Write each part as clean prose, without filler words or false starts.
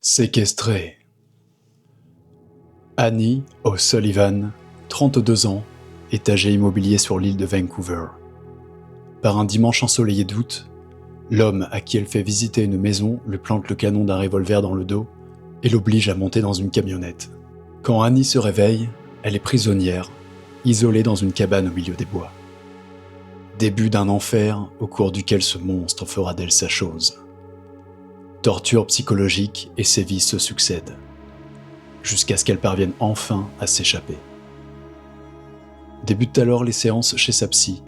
Séquestrée. Annie O'Sullivan, 32 ans, est agent immobilier sur l'île de Vancouver. Par un dimanche ensoleillé d'août, l'homme à qui elle fait visiter une maison lui plante le canon d'un revolver dans le dos et l'oblige à monter dans une camionnette. Quand Annie se réveille, elle est prisonnière, isolée dans une cabane au milieu des bois. Début d'un enfer au cours duquel ce monstre fera d'elle sa chose. Torture psychologique et sévices se succèdent, jusqu'à ce qu'elle parvienne enfin à s'échapper. Débutent alors les séances chez sa psy.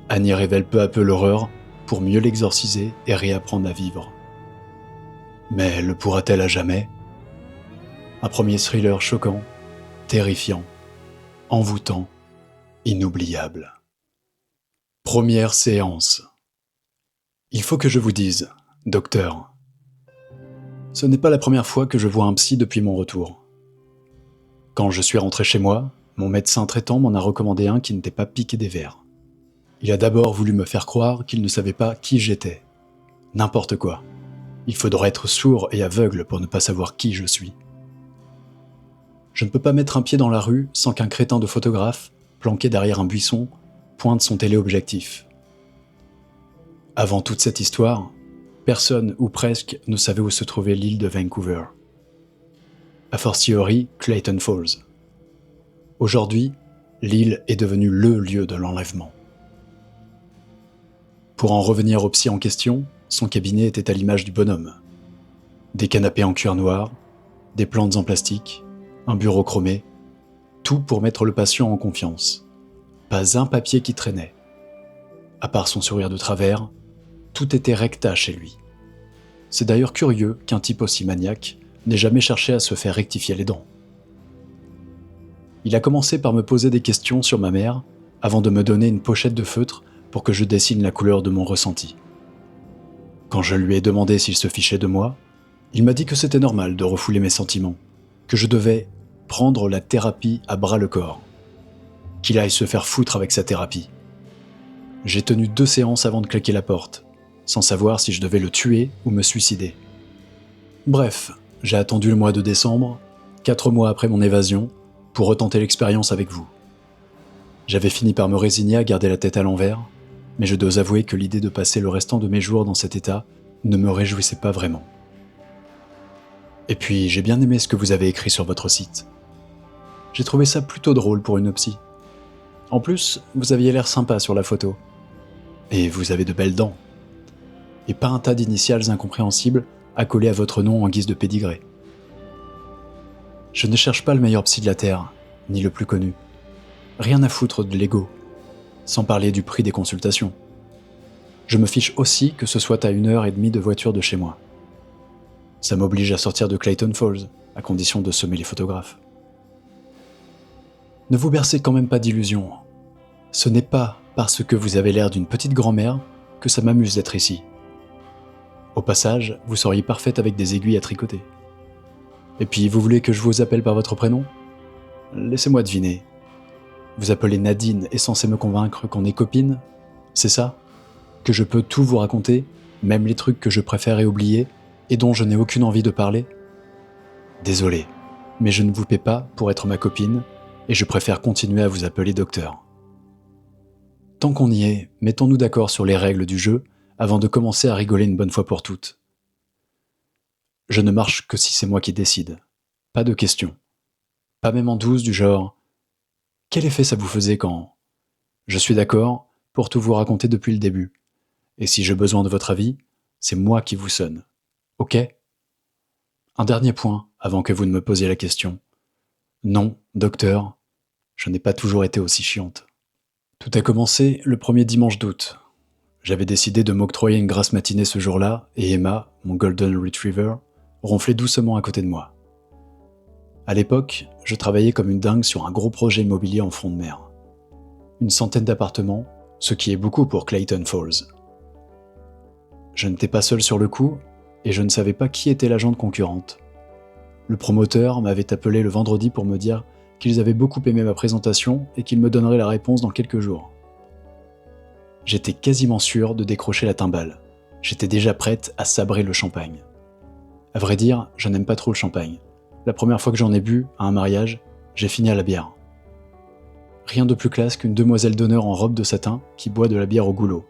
Annie révèle peu à peu l'horreur pour mieux l'exorciser et réapprendre à vivre. Mais le pourra-t-elle à jamais ? Un premier thriller choquant, terrifiant, envoûtant, inoubliable. Première séance. Il faut que je vous dise, docteur, ce n'est pas la première fois que je vois un psy depuis mon retour. Quand je suis rentré chez moi, mon médecin traitant m'en a recommandé un qui n'était pas piqué des vers. Il a d'abord voulu me faire croire qu'il ne savait pas qui j'étais. N'importe quoi. Il faudrait être sourd et aveugle pour ne pas savoir qui je suis. Je ne peux pas mettre un pied dans la rue sans qu'un crétin de photographe, planqué derrière un buisson, pointe son téléobjectif. Avant toute cette histoire, personne ou presque ne savait où se trouvait l'île de Vancouver. A fortiori, Clayton Falls. Aujourd'hui, l'île est devenue le lieu de l'enlèvement. Pour en revenir au psy en question, son cabinet était à l'image du bonhomme. Des canapés en cuir noir, des plantes en plastique, un bureau chromé, tout pour mettre le patient en confiance. Pas un papier qui traînait. À part son sourire de travers, tout était recta chez lui. C'est d'ailleurs curieux qu'un type aussi maniaque n'ait jamais cherché à se faire rectifier les dents. Il a commencé par me poser des questions sur ma mère avant de me donner une pochette de feutre pour que je dessine la couleur de mon ressenti. Quand je lui ai demandé s'il se fichait de moi, il m'a dit que c'était normal de refouler mes sentiments, que je devais prendre la thérapie à bras-le-corps, qu'il aille se faire foutre avec sa thérapie. J'ai tenu 2 séances avant de claquer la porte, sans savoir si je devais le tuer ou me suicider. Bref, j'ai attendu le mois de décembre, 4 mois après mon évasion, pour retenter l'expérience avec vous. J'avais fini par me résigner à garder la tête à l'envers, mais je dois avouer que l'idée de passer le restant de mes jours dans cet état ne me réjouissait pas vraiment. Et puis, j'ai bien aimé ce que vous avez écrit sur votre site. J'ai trouvé ça plutôt drôle pour une psy. En plus, vous aviez l'air sympa sur la photo. Et vous avez de belles dents. Et pas un tas d'initiales incompréhensibles accolées à votre nom en guise de pédigré. Je ne cherche pas le meilleur psy de la Terre, ni le plus connu. Rien à foutre de l'ego, sans parler du prix des consultations. Je me fiche aussi que ce soit à 1h30 de voiture de chez moi. Ça m'oblige à sortir de Clayton Falls, à condition de semer les photographes. Ne vous bercez quand même pas d'illusions. Ce n'est pas parce que vous avez l'air d'une petite grand-mère que ça m'amuse d'être ici. Au passage, vous seriez parfaite avec des aiguilles à tricoter. Et puis, vous voulez que je vous appelle par votre prénom ? Laissez-moi deviner. Vous appelez Nadine est censé me convaincre qu'on est copines ? C'est ça ? Que je peux tout vous raconter, même les trucs que je préférais oublier et dont je n'ai aucune envie de parler ? Désolé, mais je ne vous paie pas pour être ma copine et je préfère continuer à vous appeler docteur. Tant qu'on y est, mettons-nous d'accord sur les règles du jeu avant de commencer à rigoler une bonne fois pour toutes. Je ne marche que si c'est moi qui décide. Pas de questions. Pas même en douce du genre « Quel effet ça vous faisait quand… » Je suis d'accord pour tout vous raconter depuis le début. Et si j'ai besoin de votre avis, c'est moi qui vous sonne. Ok ? Un dernier point avant que vous ne me posiez la question. Non, docteur, je n'ai pas toujours été aussi chiante. Tout a commencé le premier dimanche d'août. J'avais décidé de m'octroyer une grasse matinée ce jour-là et Emma, mon Golden Retriever, ronflait doucement à côté de moi. À l'époque, je travaillais comme une dingue sur un gros projet immobilier en front de mer. Une centaine d'appartements, ce qui est beaucoup pour Clayton Falls. Je n'étais pas seul sur le coup et je ne savais pas qui était l'agente concurrente. Le promoteur m'avait appelé le vendredi pour me dire qu'ils avaient beaucoup aimé ma présentation et qu'ils me donneraient la réponse dans quelques jours. J'étais quasiment sûr de décrocher la timbale. J'étais déjà prête à sabrer le champagne. À vrai dire, je n'aime pas trop le champagne. La première fois que j'en ai bu, à un mariage, j'ai fini à la bière. Rien de plus classe qu'une demoiselle d'honneur en robe de satin qui boit de la bière au goulot.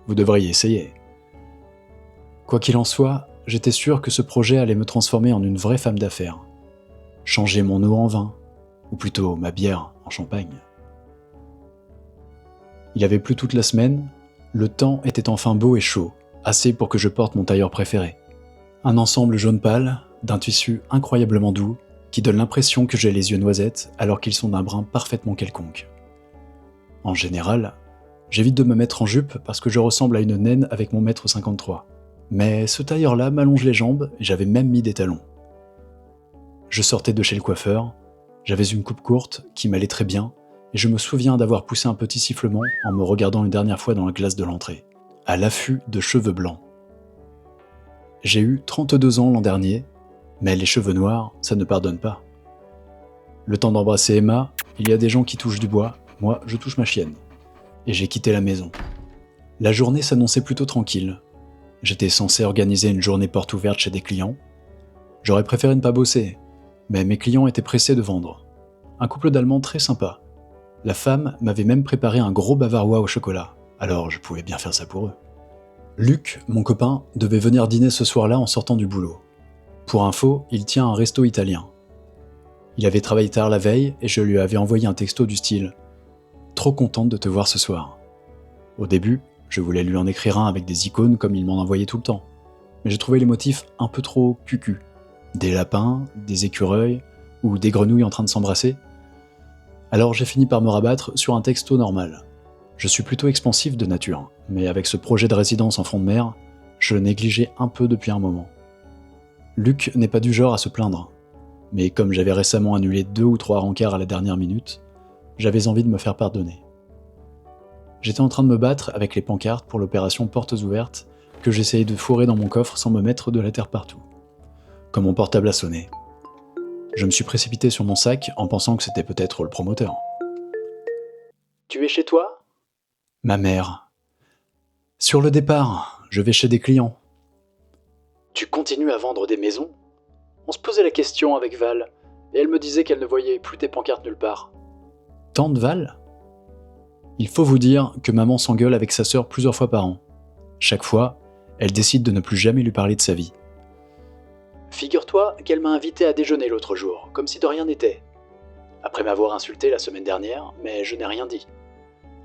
Vous devriez essayer. Quoi qu'il en soit, j'étais sûr que ce projet allait me transformer en une vraie femme d'affaires. Changer mon eau en vin, ou plutôt ma bière en champagne. Il avait plu toute la semaine, le temps était enfin beau et chaud, assez pour que je porte mon tailleur préféré. Un ensemble jaune pâle, d'un tissu incroyablement doux, qui donne l'impression que j'ai les yeux noisettes alors qu'ils sont d'un brun parfaitement quelconque. En général, j'évite de me mettre en jupe parce que je ressemble à une naine avec mon mètre 53. Mais ce tailleur-là m'allonge les jambes et j'avais même mis des talons. Je sortais de chez le coiffeur, j'avais une coupe courte qui m'allait très bien et je me souviens d'avoir poussé un petit sifflement en me regardant une dernière fois dans la glace de l'entrée, à l'affût de cheveux blancs. J'ai eu 32 ans l'an dernier, mais les cheveux noirs, ça ne pardonne pas. Le temps d'embrasser Emma, il y a des gens qui touchent du bois, moi je touche ma chienne. Et j'ai quitté la maison. La journée s'annonçait plutôt tranquille. J'étais censé organiser une journée porte ouverte chez des clients. J'aurais préféré ne pas bosser, mais mes clients étaient pressés de vendre. Un couple d'Allemands très sympa. La femme m'avait même préparé un gros bavarois au chocolat, alors je pouvais bien faire ça pour eux. Luc, mon copain, devait venir dîner ce soir-là en sortant du boulot. Pour info, il tient un resto italien. Il avait travaillé tard la veille et je lui avais envoyé un texto du style « Trop contente de te voir ce soir ». Au début, je voulais lui en écrire un avec des icônes comme il m'en envoyait tout le temps, mais j'ai trouvé les motifs un peu trop cucu. Des lapins, des écureuils ou des grenouilles en train de s'embrasser. Alors j'ai fini par me rabattre sur un texto normal. Je suis plutôt expansif de nature, mais avec ce projet de résidence en front de mer, je le négligeais un peu depuis un moment. Luc n'est pas du genre à se plaindre, mais comme j'avais récemment annulé 2 ou 3 rencarts à la dernière minute, j'avais envie de me faire pardonner. J'étais en train de me battre avec les pancartes pour l'opération Portes ouvertes que j'essayais de fourrer dans mon coffre sans me mettre de la terre partout. Quand mon portable a sonné, je me suis précipité sur mon sac en pensant que c'était peut-être le promoteur. « Tu es chez toi ?» Ma mère. « Sur le départ, je vais chez des clients. »« Tu continues à vendre des maisons ?» On se posait la question avec Val, et elle me disait qu'elle ne voyait plus tes pancartes nulle part. « Tante Val ?» Il faut vous dire que maman s'engueule avec sa sœur plusieurs fois par an. Chaque fois, elle décide de ne plus jamais lui parler de sa vie. Figure-toi qu'elle m'a invité à déjeuner l'autre jour, comme si de rien n'était. Après m'avoir insulté la semaine dernière, mais je n'ai rien dit.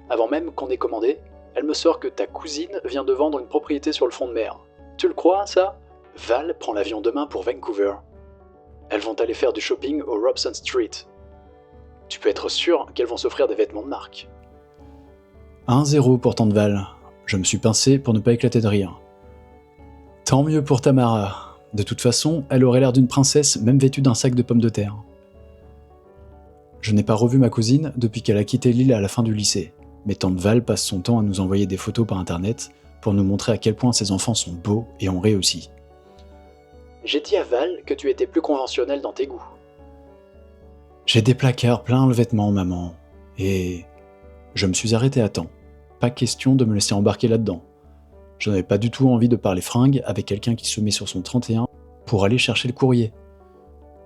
Avant même qu'on ait commandé, elle me sort que ta cousine vient de vendre une propriété sur le front de mer. Tu le crois, ça ? Val prend l'avion demain pour Vancouver. Elles vont aller faire du shopping au Robson Street. Tu peux être sûr qu'elles vont s'offrir des vêtements de marque. 1-0 pour tante Val. Je me suis pincé pour ne pas éclater de rire. Tant mieux pour Tamara. De toute façon, elle aurait l'air d'une princesse même vêtue d'un sac de pommes de terre. Je n'ai pas revu ma cousine depuis qu'elle a quitté l'île à la fin du lycée, mais tante Val passe son temps à nous envoyer des photos par internet pour nous montrer à quel point ses enfants sont beaux et ont réussi. J'ai dit à Val que tu étais plus conventionnel dans tes goûts. J'ai des placards pleins de vêtements, maman, et je me suis arrêté à temps. Pas question de me laisser embarquer là-dedans. Je n'avais pas du tout envie de parler fringues avec quelqu'un qui se met sur son 31 pour aller chercher le courrier.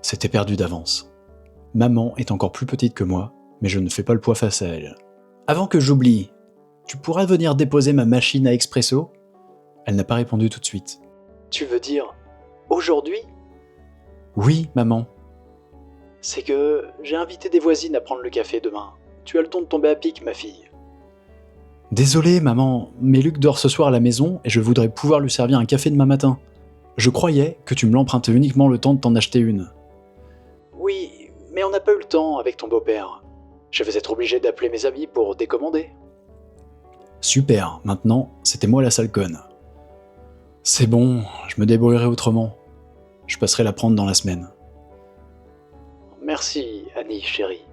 C'était perdu d'avance. Maman est encore plus petite que moi, mais je ne fais pas le poids face à elle. Avant que j'oublie, tu pourras venir déposer ma machine à expresso ? Elle n'a pas répondu tout de suite. Tu veux dire aujourd'hui ? Oui, maman. C'est que j'ai invité des voisines à prendre le café demain. Tu as le temps de tomber à pic, ma fille. Désolé, maman, mais Luc dort ce soir à la maison et je voudrais pouvoir lui servir un café demain matin. Je croyais que tu me l'empruntais uniquement le temps de t'en acheter une. Oui, mais on n'a pas eu le temps avec ton beau-père. Je vais être obligé d'appeler mes amis pour décommander. Super, maintenant, c'était moi la sale conne. C'est bon, je me débrouillerai autrement. Je passerai la prendre dans la semaine. Merci, Annie, chérie.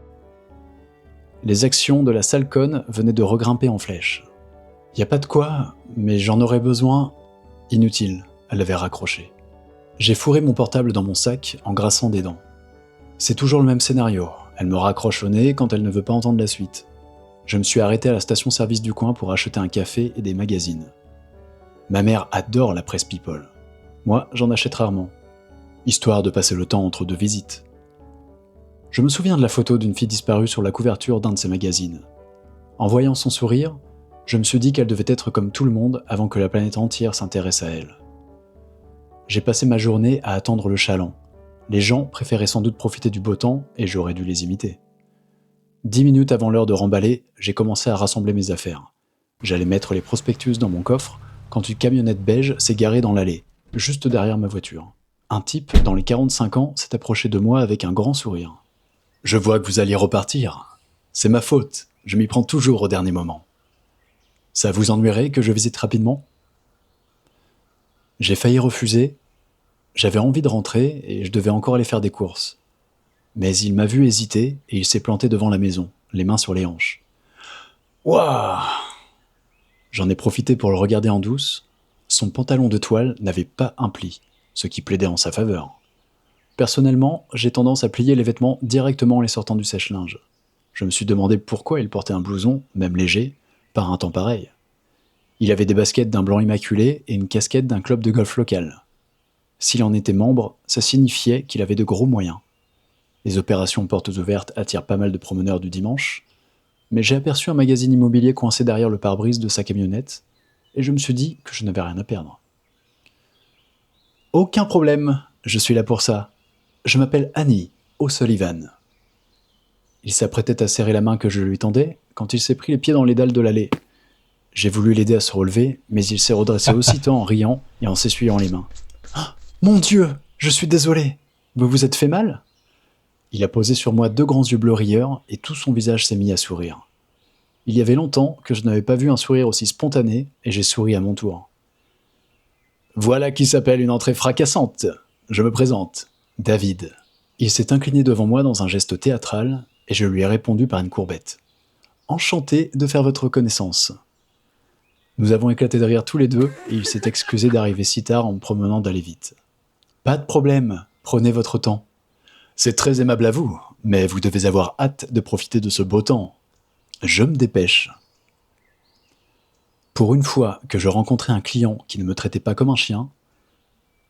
Les actions de la sale conne venaient de regrimper en flèche. Y a pas de quoi, mais j'en aurais besoin. Inutile, elle avait raccroché. J'ai fourré mon portable dans mon sac en grinçant des dents. C'est toujours le même scénario. Elle me raccroche au nez quand elle ne veut pas entendre la suite. Je me suis arrêté à la station-service du coin pour acheter un café et des magazines. Ma mère adore la presse People. Moi, j'en achète rarement. histoire de passer le temps entre deux visites. Je me souviens de la photo d'une fille disparue sur la couverture d'un de ces magazines. En voyant son sourire, je me suis dit qu'elle devait être comme tout le monde avant que la planète entière s'intéresse à elle. J'ai passé ma journée à attendre le chaland. Les gens préféraient sans doute profiter du beau temps et j'aurais dû les imiter. 10 minutes avant l'heure de remballer, j'ai commencé à rassembler mes affaires. J'allais mettre les prospectus dans mon coffre quand une camionnette beige s'est garée dans l'allée, juste derrière ma voiture. Un type dans les 45 ans s'est approché de moi avec un grand sourire. « Je vois que vous alliez repartir. C'est ma faute, je m'y prends toujours au dernier moment. Ça vous ennuierait que je visite rapidement ?» J'ai failli refuser. J'avais envie de rentrer et je devais encore aller faire des courses. Mais il m'a vu hésiter et il s'est planté devant la maison, les mains sur les hanches. « Waouh !» J'en ai profité pour le regarder en douce. Son pantalon de toile n'avait pas un pli, ce qui plaidait en sa faveur. Personnellement, j'ai tendance à plier les vêtements directement en les sortant du sèche-linge. Je me suis demandé pourquoi il portait un blouson, même léger, par un temps pareil. Il avait des baskets d'un blanc immaculé et une casquette d'un club de golf local. S'il en était membre, ça signifiait qu'il avait de gros moyens. Les opérations portes ouvertes attirent pas mal de promeneurs du dimanche, mais j'ai aperçu un magazine immobilier coincé derrière le pare-brise de sa camionnette, et je me suis dit que je n'avais rien à perdre. « Aucun problème, je suis là pour ça. Je m'appelle Annie O'Sullivan. » Il s'apprêtait à serrer la main que je lui tendais quand il s'est pris les pieds dans les dalles de l'allée. J'ai voulu l'aider à se relever, mais il s'est redressé aussitôt en riant et en s'essuyant les mains. Ah, « Mon Dieu, je suis désolé. Vous vous êtes fait mal ?» Il a posé sur moi 2 grands yeux bleus rieurs et tout son visage s'est mis à sourire. Il y avait longtemps que je n'avais pas vu un sourire aussi spontané et j'ai souri à mon tour. « Voilà qui s'appelle une entrée fracassante. Je me présente. David. » Il s'est incliné devant moi dans un geste théâtral et je lui ai répondu par une courbette. « Enchanté de faire votre connaissance. » Nous avons éclaté de rire tous les deux et il s'est excusé d'arriver si tard en me promenant d'aller vite. « Pas de problème, prenez votre temps. C'est très aimable à vous, mais vous devez avoir hâte de profiter de ce beau temps. Je me dépêche. » Pour une fois que je rencontrais un client qui ne me traitait pas comme un chien,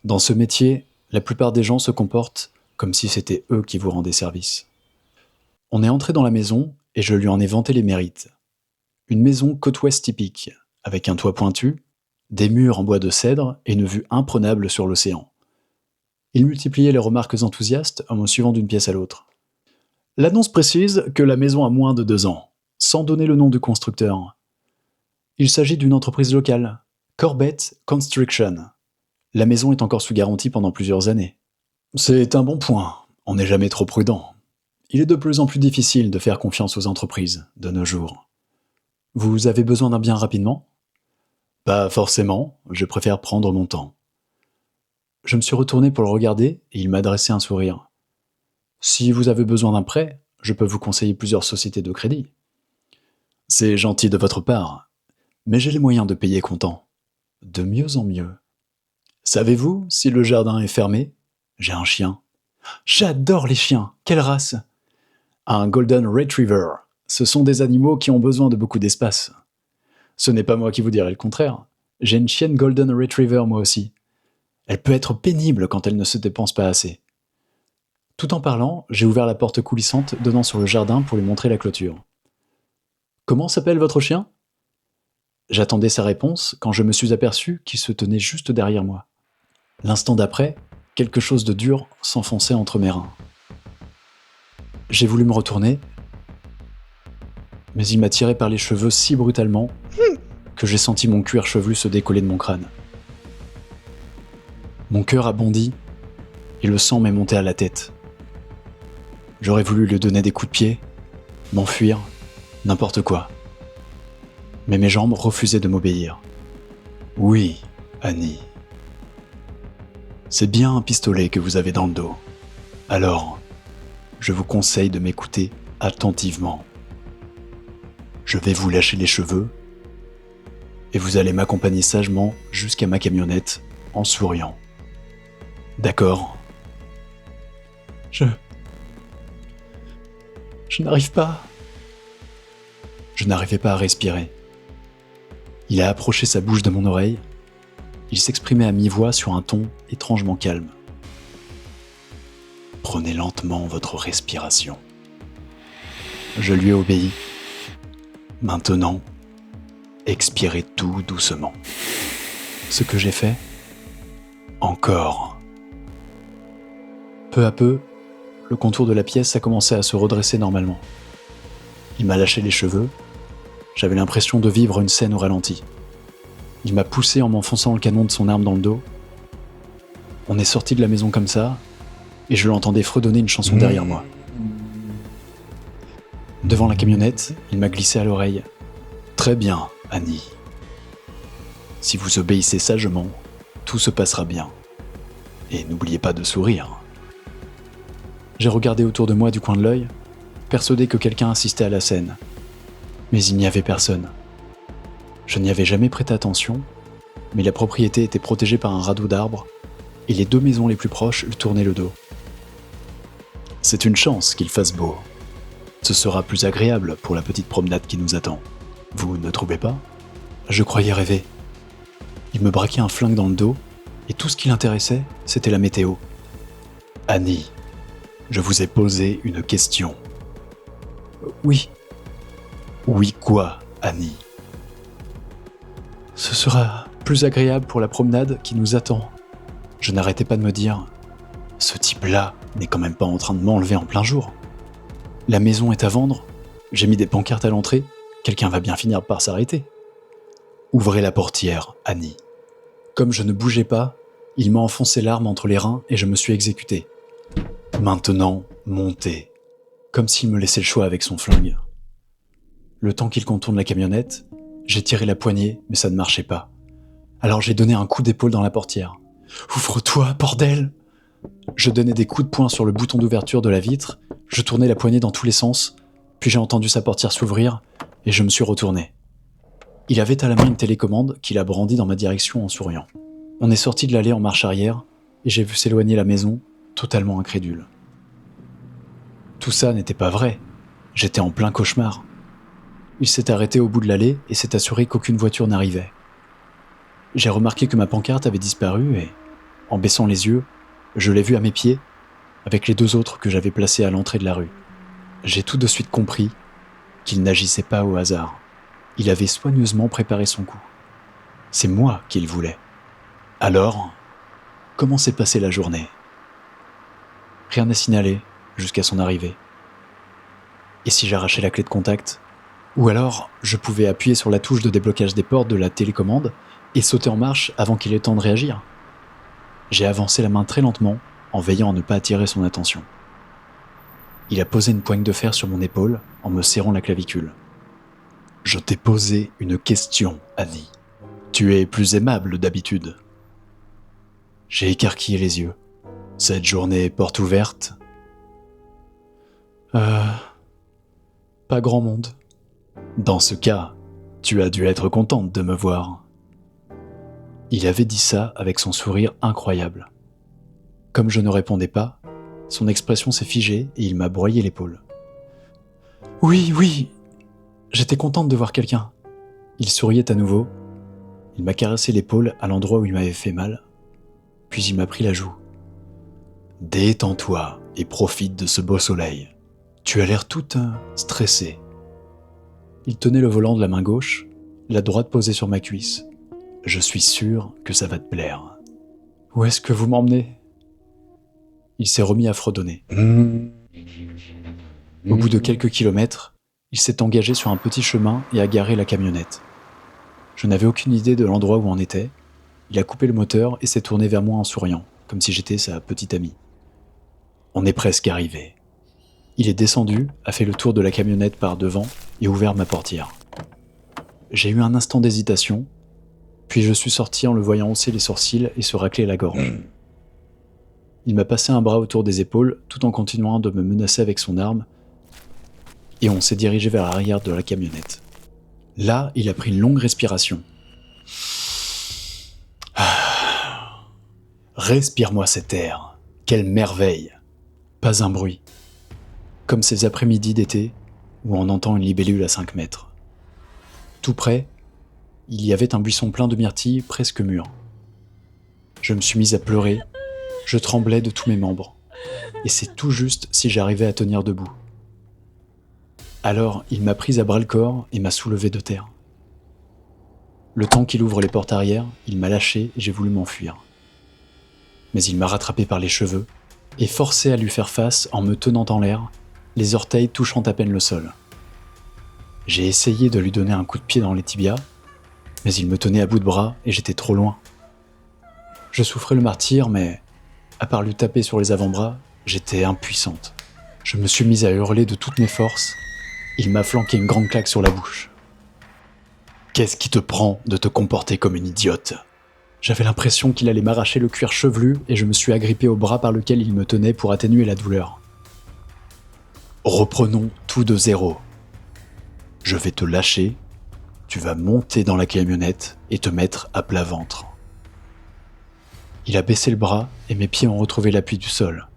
dans ce métier, la plupart des gens se comportent comme si c'était eux qui vous rendaient service. On est entré dans la maison et je lui en ai vanté les mérites. Une maison côte ouest typique, avec un toit pointu, des murs en bois de cèdre et une vue imprenable sur l'océan. Il multipliait les remarques enthousiastes en me suivant d'une pièce à l'autre. L'annonce précise que la maison a moins de 2 ans, sans donner le nom du constructeur. Il s'agit d'une entreprise locale, Corbett Construction. La maison est encore sous garantie pendant plusieurs années. C'est un bon point, on n'est jamais trop prudent. Il est de plus en plus difficile de faire confiance aux entreprises de nos jours. Vous avez besoin d'un bien rapidement ? Pas forcément, je préfère prendre mon temps. Je me suis retourné pour le regarder et il m'a adressé un sourire. Si vous avez besoin d'un prêt, je peux vous conseiller plusieurs sociétés de crédit. C'est gentil de votre part, mais j'ai les moyens de payer comptant. De mieux en mieux. Savez-vous si le jardin est fermé ? J'ai un chien. J'adore les chiens, quelle race ? Un Golden Retriever. Ce sont des animaux qui ont besoin de beaucoup d'espace. Ce n'est pas moi qui vous dirai le contraire. J'ai une chienne Golden Retriever moi aussi. Elle peut être pénible quand elle ne se dépense pas assez. Tout en parlant, j'ai ouvert la porte coulissante donnant sur le jardin pour lui montrer la clôture. Comment s'appelle votre chien ? J'attendais sa réponse quand je me suis aperçu qu'il se tenait juste derrière moi. L'instant d'après, quelque chose de dur s'enfonçait entre mes reins. J'ai voulu me retourner, mais il m'a tiré par les cheveux si brutalement que j'ai senti mon cuir chevelu se décoller de mon crâne. Mon cœur a bondi et le sang m'est monté à la tête. J'aurais voulu lui donner des coups de pied, m'enfuir, n'importe quoi. Mais mes jambes refusaient de m'obéir. Oui, Annie. C'est bien un pistolet que vous avez dans le dos. Alors, je vous conseille de m'écouter attentivement. Je vais vous lâcher les cheveux et vous allez m'accompagner sagement jusqu'à ma camionnette en souriant. D'accord ? Je n'arrive pas. Je n'arrivais pas à respirer. Il a approché sa bouche de mon oreille. Il s'exprimait à mi-voix sur un ton étrangement calme. Prenez lentement votre respiration. Je lui ai obéi. Maintenant, expirez tout doucement. Ce que j'ai fait, encore. Peu à peu, le contour de la pièce a commencé à se redresser normalement. Il m'a lâché les cheveux. J'avais l'impression de vivre une scène au ralenti. Il m'a poussé en m'enfonçant le canon de son arme dans le dos. On est sorti de la maison comme ça, et je l'entendais fredonner une chanson derrière moi. Devant la camionnette, il m'a glissé à l'oreille. « Très bien, Annie. Si vous obéissez sagement, tout se passera bien. Et n'oubliez pas de sourire. » J'ai regardé autour de moi du coin de l'œil, persuadé que quelqu'un assistait à la scène. Mais il n'y avait personne. Je n'y avais jamais prêté attention, mais la propriété était protégée par un radeau d'arbres, et les 2 maisons les plus proches lui tournaient le dos. C'est une chance qu'il fasse beau. Ce sera plus agréable pour la petite promenade qui nous attend. Vous ne trouvez pas ? Je croyais rêver. Il me braquait un flingue dans le dos, et tout ce qui l'intéressait, c'était la météo. Annie, je vous ai posé une question. Oui. Oui quoi, Annie ? Ce sera plus agréable pour la promenade qui nous attend. Je n'arrêtais pas de me dire, ce type-là n'est quand même pas en train de m'enlever en plein jour. La maison est à vendre, j'ai mis des pancartes à l'entrée, quelqu'un va bien finir par s'arrêter. Ouvrez la portière, Annie. Comme je ne bougeais pas, il m'a enfoncé l'arme entre les reins et je me suis exécuté. Maintenant, montez, comme s'il me laissait le choix avec son flingue. Le temps qu'il contourne la camionnette, j'ai tiré la poignée, mais ça ne marchait pas. Alors j'ai donné un coup d'épaule dans la portière. « Ouvre-toi, bordel !» Je donnais des coups de poing sur le bouton d'ouverture de la vitre, je tournais la poignée dans tous les sens, puis j'ai entendu sa portière s'ouvrir et je me suis retourné. Il avait à la main une télécommande qu'il a brandie dans ma direction en souriant. On est sorti de l'allée en marche arrière et j'ai vu s'éloigner la maison, totalement incrédule. Tout ça n'était pas vrai, j'étais en plein cauchemar. Il s'est arrêté au bout de l'allée et s'est assuré qu'aucune voiture n'arrivait. J'ai remarqué que ma pancarte avait disparu et, en baissant les yeux, je l'ai vu à mes pieds, avec les 2 autres que j'avais placés à l'entrée de la rue. J'ai tout de suite compris qu'il n'agissait pas au hasard. Il avait soigneusement préparé son coup. C'est moi qu'il voulait. Alors, comment s'est passée la journée ? Rien à signaler jusqu'à son arrivée. Et si j'arrachais la clé de contact ? Ou alors, je pouvais appuyer sur la touche de déblocage des portes de la télécommande et sauter en marche avant qu'il ait le temps de réagir. J'ai avancé la main très lentement, en veillant à ne pas attirer son attention. Il a posé une poigne de fer sur mon épaule, en me serrant la clavicule. « Je t'ai posé une question, Annie. Tu es plus aimable d'habitude. » J'ai écarquillé les yeux. Cette journée porte ouverte ? Pas grand monde. Dans ce cas, tu as dû être contente de me voir. Il avait dit ça avec son sourire incroyable. Comme je ne répondais pas, son expression s'est figée et il m'a broyé l'épaule. « Oui, j'étais contente de voir quelqu'un. » Il souriait à nouveau. Il m'a caressé l'épaule à l'endroit où il m'avait fait mal, puis il m'a pris la joue. « Détends-toi et profite de ce beau soleil. Tu as l'air toute stressée. » Il tenait le volant de la main gauche, la droite posée sur ma cuisse. « Je suis sûr que ça va te plaire. »« Où est-ce que vous m'emmenez ?» Il s'est remis à fredonner. Au bout de quelques kilomètres, il s'est engagé sur un petit chemin et a garé la camionnette. Je n'avais aucune idée de l'endroit où on était. Il a coupé le moteur et s'est tourné vers moi en souriant, comme si j'étais sa petite amie. On est presque arrivé. Il est descendu, a fait le tour de la camionnette par devant et ouvert ma portière. J'ai eu un instant d'hésitation, puis je suis sorti en le voyant hausser les sourcils et se racler la gorge. Il m'a passé un bras autour des épaules tout en continuant de me menacer avec son arme et on s'est dirigé vers l'arrière de la camionnette. Là, il a pris une longue respiration. Respire-moi cet air. Quelle merveille. Pas un bruit. Comme ces après-midi d'été où on entend une libellule à 5 mètres. Tout près, il y avait un buisson plein de myrtilles presque mûres. Je me suis mise à pleurer. Je tremblais de tous mes membres. et c'est tout juste si j'arrivais à tenir debout. Alors, il m'a prise à bras-le-corps et m'a soulevé de terre. Le temps qu'il ouvre les portes arrière, il m'a lâché et j'ai voulu m'enfuir. Mais il m'a rattrapé par les cheveux et forcé à lui faire face en me tenant en l'air, les orteils touchant à peine le sol. J'ai essayé de lui donner un coup de pied dans les tibias, mais il me tenait à bout de bras et j'étais trop loin. Je souffrais le martyre, mais à part lui taper sur les avant-bras, j'étais impuissante. Je me suis mise à hurler de toutes mes forces. Il m'a flanqué une grande claque sur la bouche. « Qu'est-ce qui te prend de te comporter comme une idiote ?» J'avais l'impression qu'il allait m'arracher le cuir chevelu et je me suis agrippé au bras par lequel il me tenait pour atténuer la douleur. « Reprenons tout de zéro. Je vais te lâcher, tu vas monter dans la camionnette et te mettre à plat ventre. » Il a baissé le bras et mes pieds ont retrouvé l'appui du sol.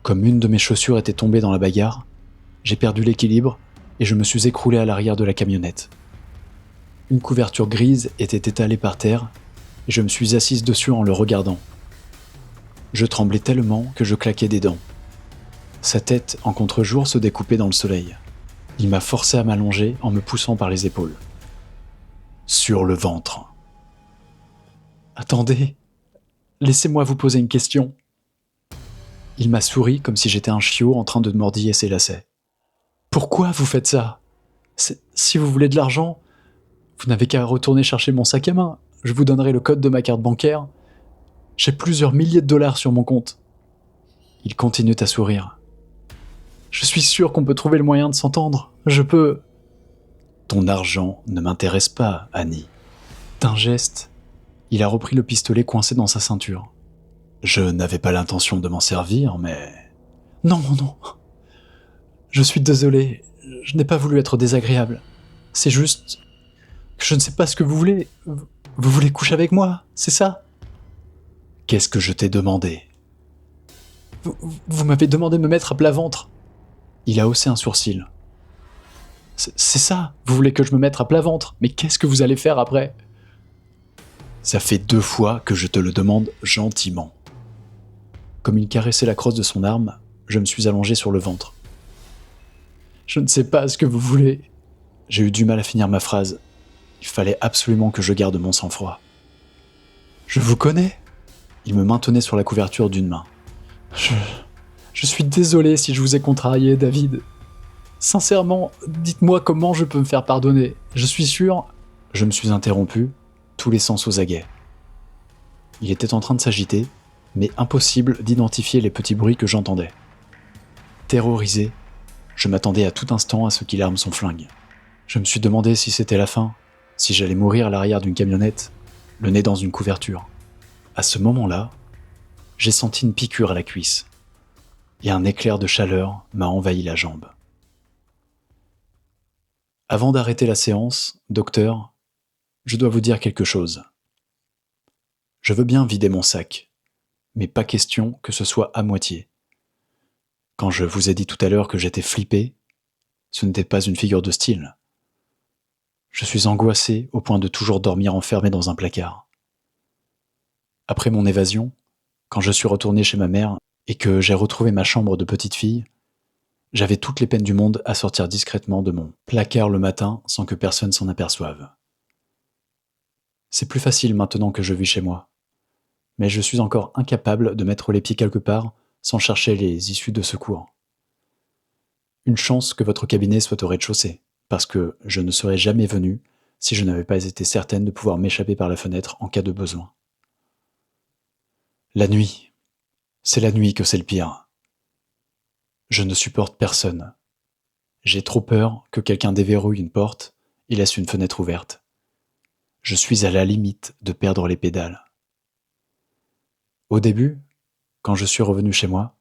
Comme une de mes chaussures était tombée dans la bagarre, j'ai perdu l'équilibre et je me suis écroulé à l'arrière de la camionnette. Une couverture grise était étalée par terre et je me suis assise dessus en le regardant. Je tremblais tellement que je claquais des dents. Sa tête en contre-jour se découpait dans le soleil. Il m'a forcé à m'allonger en me poussant par les épaules. Sur le ventre. Attendez, laissez-moi vous poser une question. Il m'a souri comme si j'étais un chiot en train de mordiller ses lacets. Pourquoi vous faites ça ? Si vous voulez de l'argent, vous n'avez qu'à retourner chercher mon sac à main. Je vous donnerai le code de ma carte bancaire. J'ai plusieurs milliers de dollars sur mon compte. Il continue à sourire. Je suis sûr qu'on peut trouver le moyen de s'entendre. Je peux... Ton argent ne m'intéresse pas, Annie. D'un geste, il a repris le pistolet coincé dans sa ceinture. Je n'avais pas l'intention de m'en servir, mais... Non. Je suis désolé. Je n'ai pas voulu être désagréable. C'est juste que je ne sais pas ce que vous voulez. Vous voulez coucher avec moi, c'est ça ? Qu'est-ce que je t'ai demandé ? Vous m'avez demandé de me mettre à plat ventre. Il a haussé un sourcil. C'est ça, vous voulez que je me mette à plat ventre, mais qu'est-ce que vous allez faire après ? Ça fait 2 fois que je te le demande gentiment. Comme il caressait la crosse de son arme, je me suis allongé sur le ventre. Je ne sais pas ce que vous voulez. J'ai eu du mal à finir ma phrase. Il fallait absolument que je garde mon sang-froid. Je vous connais ? Il me maintenait sur la couverture d'une main. Je suis désolé si je vous ai contrarié, David. Sincèrement, dites-moi comment je peux me faire pardonner. Je suis sûr... Je me suis interrompu, tous les sens aux aguets. Il était en train de s'agiter, mais impossible d'identifier les petits bruits que j'entendais. Terrorisé, je m'attendais à tout instant à ce qu'il arme son flingue. Je me suis demandé si c'était la fin, si j'allais mourir à l'arrière d'une camionnette, le nez dans une couverture. À ce moment-là, j'ai senti une piqûre à la cuisse, et un éclair de chaleur m'a envahi la jambe. Avant d'arrêter la séance, docteur, je dois vous dire quelque chose. Je veux bien vider mon sac, mais pas question que ce soit à moitié. Quand je vous ai dit tout à l'heure que j'étais flippé, ce n'était pas une figure de style. Je suis angoissé au point de toujours dormir enfermé dans un placard. Après mon évasion, quand je suis retourné chez ma mère et que j'ai retrouvé ma chambre de petite fille, j'avais toutes les peines du monde à sortir discrètement de mon placard le matin sans que personne s'en aperçoive. C'est plus facile maintenant que je vis chez moi, mais je suis encore incapable de mettre les pieds quelque part sans chercher les issues de secours. Une chance que votre cabinet soit au rez-de-chaussée, parce que je ne serais jamais venu si je n'avais pas été certaine de pouvoir m'échapper par la fenêtre en cas de besoin. La nuit, c'est la nuit que c'est le pire. Je ne supporte personne. J'ai trop peur que quelqu'un déverrouille une porte et laisse une fenêtre ouverte. Je suis à la limite de perdre les pédales. Au début, quand je suis revenu chez moi,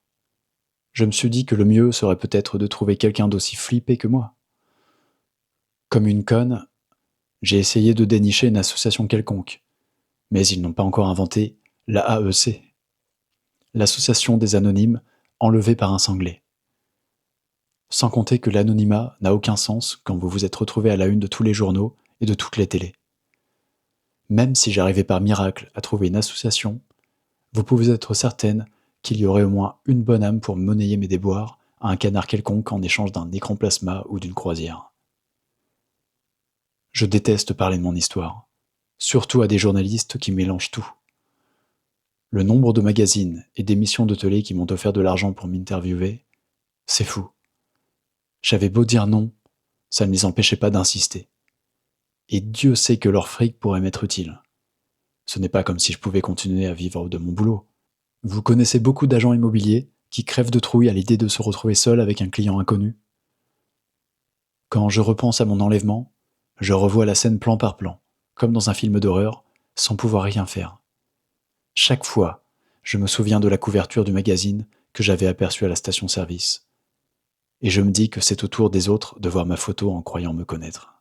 je me suis dit que le mieux serait peut-être de trouver quelqu'un d'aussi flippé que moi. Comme une conne, j'ai essayé de dénicher une association quelconque, mais ils n'ont pas encore inventé la AEC, l'association des anonymes enlevés par un sanglé. Sans compter que l'anonymat n'a aucun sens quand vous vous êtes retrouvé à la une de tous les journaux et de toutes les télés. Même si j'arrivais par miracle à trouver une association, vous pouvez être certaine qu'il y aurait au moins une bonne âme pour monnayer mes déboires à un canard quelconque en échange d'un écran plasma ou d'une croisière. Je déteste parler de mon histoire, surtout à des journalistes qui mélangent tout. Le nombre de magazines et d'émissions de télé qui m'ont offert de l'argent pour m'interviewer, c'est fou. J'avais beau dire non, ça ne les empêchait pas d'insister. Et Dieu sait que leur fric pourrait m'être utile. Ce n'est pas comme si je pouvais continuer à vivre de mon boulot. Vous connaissez beaucoup d'agents immobiliers qui crèvent de trouille à l'idée de se retrouver seul avec un client inconnu. Quand je repense à mon enlèvement, je revois la scène plan par plan, comme dans un film d'horreur, sans pouvoir rien faire. Chaque fois, je me souviens de la couverture du magazine que j'avais aperçue à la station-service. Et je me dis que c'est au tour des autres de voir ma photo en croyant me connaître.